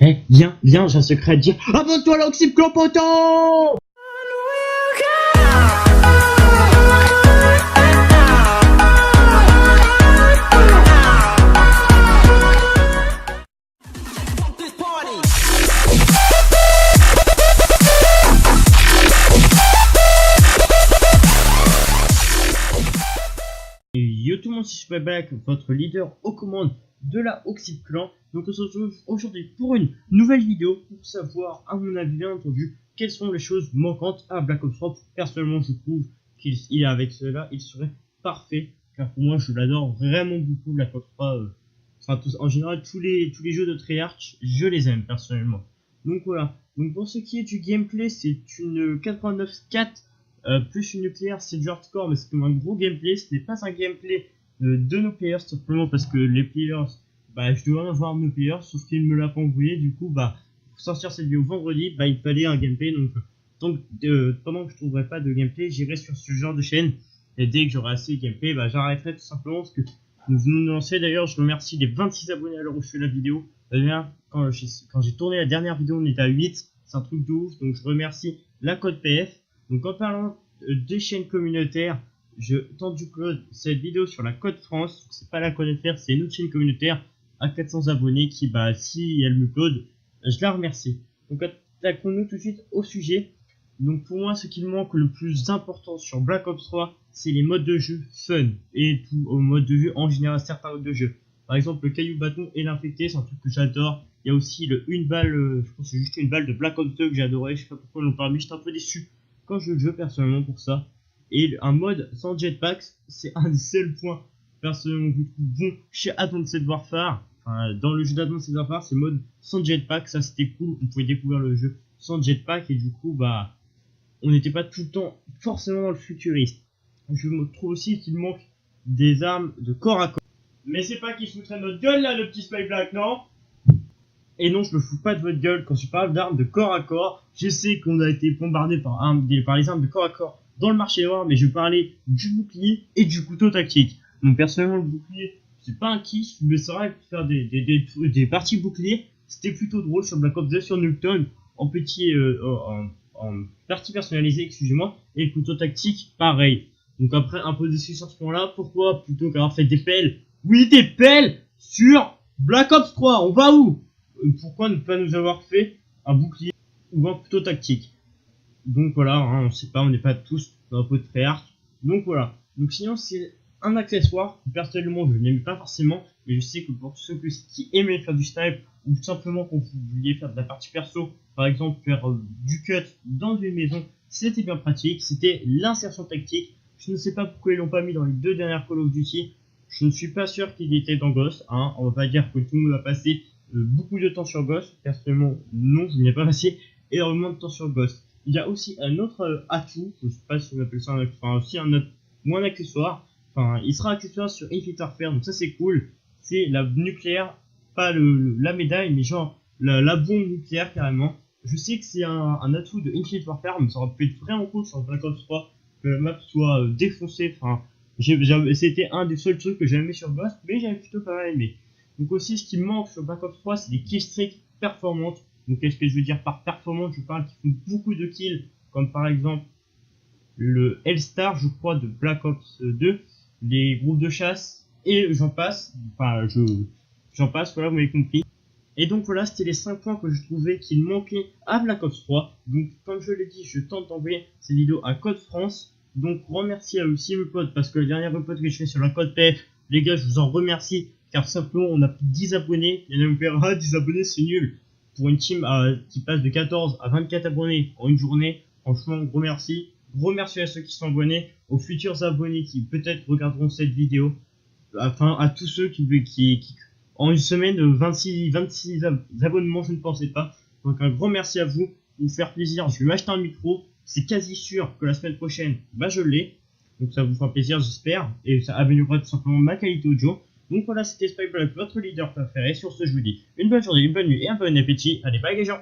Eh, viens, j'ai un secret à te dire. Abonne-toi à l'Oxyp Clopoto! Yo tout le monde, c'est Black, votre leader aux commandes de la Oxyp Clan. Donc on se retrouve aujourd'hui pour une nouvelle vidéo pour savoir, à mon avis bien entendu, quelles sont les choses manquantes à Black Ops 3. Personnellement, je trouve qu'il avec cela, il serait parfait, car pour moi, je l'adore vraiment beaucoup Black Ops 3. En général, tous les jeux de Treyarch, je les aime personnellement. Donc voilà. Donc pour ce qui est du gameplay, c'est une 89.4. Plus une nucléaire, c'est du hardcore, mais c'est comme un gros gameplay. Ce n'est pas un gameplay de nos players, simplement parce que les players, je dois en avoir nos players, sauf qu'ils ne me l'a pas envoyé. Du coup, pour sortir cette vidéo vendredi, il fallait un gameplay. Donc pendant que je trouverai pas de gameplay, j'irai sur ce genre de chaîne. Et dès que j'aurai assez de gameplay, j'arrêterai tout simplement parce que nous venons de lancer. D'ailleurs, je remercie les 26 abonnés à l'heure où je fais la vidéo. D'ailleurs, quand j'ai tourné la dernière vidéo, on était à 8. C'est un truc de ouf. Donc je remercie la code PF. Donc en parlant des chaînes communautaires, je tente du code cette vidéo sur la code France. C'est pas la code FR, c'est une autre chaîne communautaire à 400 abonnés qui, si elle me code, je la remercie. Donc attaquons-nous tout de suite au sujet. Donc pour moi, ce qui manque le plus important sur Black Ops 3, c'est les modes de jeu fun et tout au mode de jeu en général, certains modes de jeu. Par exemple, le caillou bâton et l'infecté, c'est un truc que j'adore. Il y a aussi le une balle, je pense que c'est juste une balle de Black Ops 2 que j'adorais. Je sais pas pourquoi on en parle, mais j'étais un peu déçu quand je joue personnellement pour ça. Et un mode sans jetpack, c'est un des seuls points personnellement que je trouve bon chez Advanced Warfare. Dans le jeu d'Advanced Warfare, c'est mode sans jetpack, ça c'était cool. On pouvait découvrir le jeu sans jetpack et du coup, on n'était pas tout le temps forcément dans le futuriste. Je me trouve aussi qu'il manque des armes de corps à corps. Mais c'est pas qu'il se foutrait de notre gueule là, le petit Spy Black, non? Et non, je me fous pas de votre gueule quand je parle d'armes de corps à corps. Je sais qu'on a été bombardé par les armes de corps à corps dans le marché noir, mais je parlais du bouclier et du couteau tactique. Donc personnellement, le bouclier, c'est pas un kiff, mais c'est vrai que faire des parties bouclier, c'était plutôt drôle sur Black Ops 2 sur Nuketown, en en partie personnalisée, excusez-moi, et le couteau tactique, pareil. Donc après, un peu déçu sur ce point-là, pourquoi plutôt qu'avoir fait des pelles? Oui, des pelles sur Black Ops 3, on va où? Pourquoi ne pas nous avoir fait un bouclier ou un couteau tactique? Donc voilà, on sait pas, on n'est pas tous dans un peu de Treyarch. Donc voilà. Donc sinon, c'est un accessoire que personnellement je n'aime pas forcément, mais je sais que pour ceux qui aimaient faire du snipe ou tout simplement quand vous vouliez faire de la partie perso, par exemple faire du cut dans une maison, c'était bien pratique. C'était l'insertion tactique. Je ne sais pas pourquoi ils l'ont pas mis dans les deux dernières Call of Duty. Je ne suis pas sûr qu'il était dans Ghost. On va pas dire que tout le monde a passé beaucoup de temps sur Ghost. Personnellement, non, je n'ai pas passé énormément de temps sur Ghost. Il y a aussi un autre atout, je ne sais pas si on appelle ça un atout, aussi un autre, ou un accessoire. Il sera accessoire sur Infinite Warfare, donc ça c'est cool. C'est la nucléaire, pas la médaille, mais genre la bombe nucléaire carrément. Je sais que c'est un atout de Infinite Warfare, mais ça aurait pu être vraiment cool sur Black Ops 3 que la map soit défoncée. C'était un des seuls trucs que j'avais aimé sur Ghost, mais j'avais plutôt pas mal aimé. Donc aussi, ce qui me manque sur Black Ops 3, c'est des killstreaks performantes. Donc qu'est-ce que je veux dire par performante? Je parle qui font beaucoup de kills, comme par exemple le Hellstar, je crois, de Black Ops 2, les groupes de chasse, et j'en passe. J'en passe, voilà, vous m'avez compris. Et donc voilà, c'était les 5 points que je trouvais qu'il manquait à Black Ops 3. Donc comme je l'ai dit, je tente d'envoyer ces vidéos à Code France. Donc remercie à aussi mes potes, parce que la dernière pote que je fais sur la code PF, les gars, je vous en remercie, car simplement on a plus de 10 abonnés. Il y en a qui me disent 10 abonnés, c'est nul. Pour une team qui passe de 14 à 24 abonnés en une journée, franchement, gros merci. Gros merci à ceux qui sont abonnés, aux futurs abonnés qui peut-être regarderont cette vidéo. Enfin, à tous ceux qui en une semaine, 26 abonnements, je ne pensais pas. Donc un grand merci à vous, pour vous faire plaisir. Je vais m'acheter un micro, c'est quasi sûr que la semaine prochaine, je l'ai. Donc ça vous fera plaisir, j'espère, et ça améliorera tout simplement ma qualité audio. Donc voilà, c'était Spy Black, votre leader préféré. Sur ce, je vous dis une bonne journée, une bonne nuit et un bon appétit. Allez, bye les gens!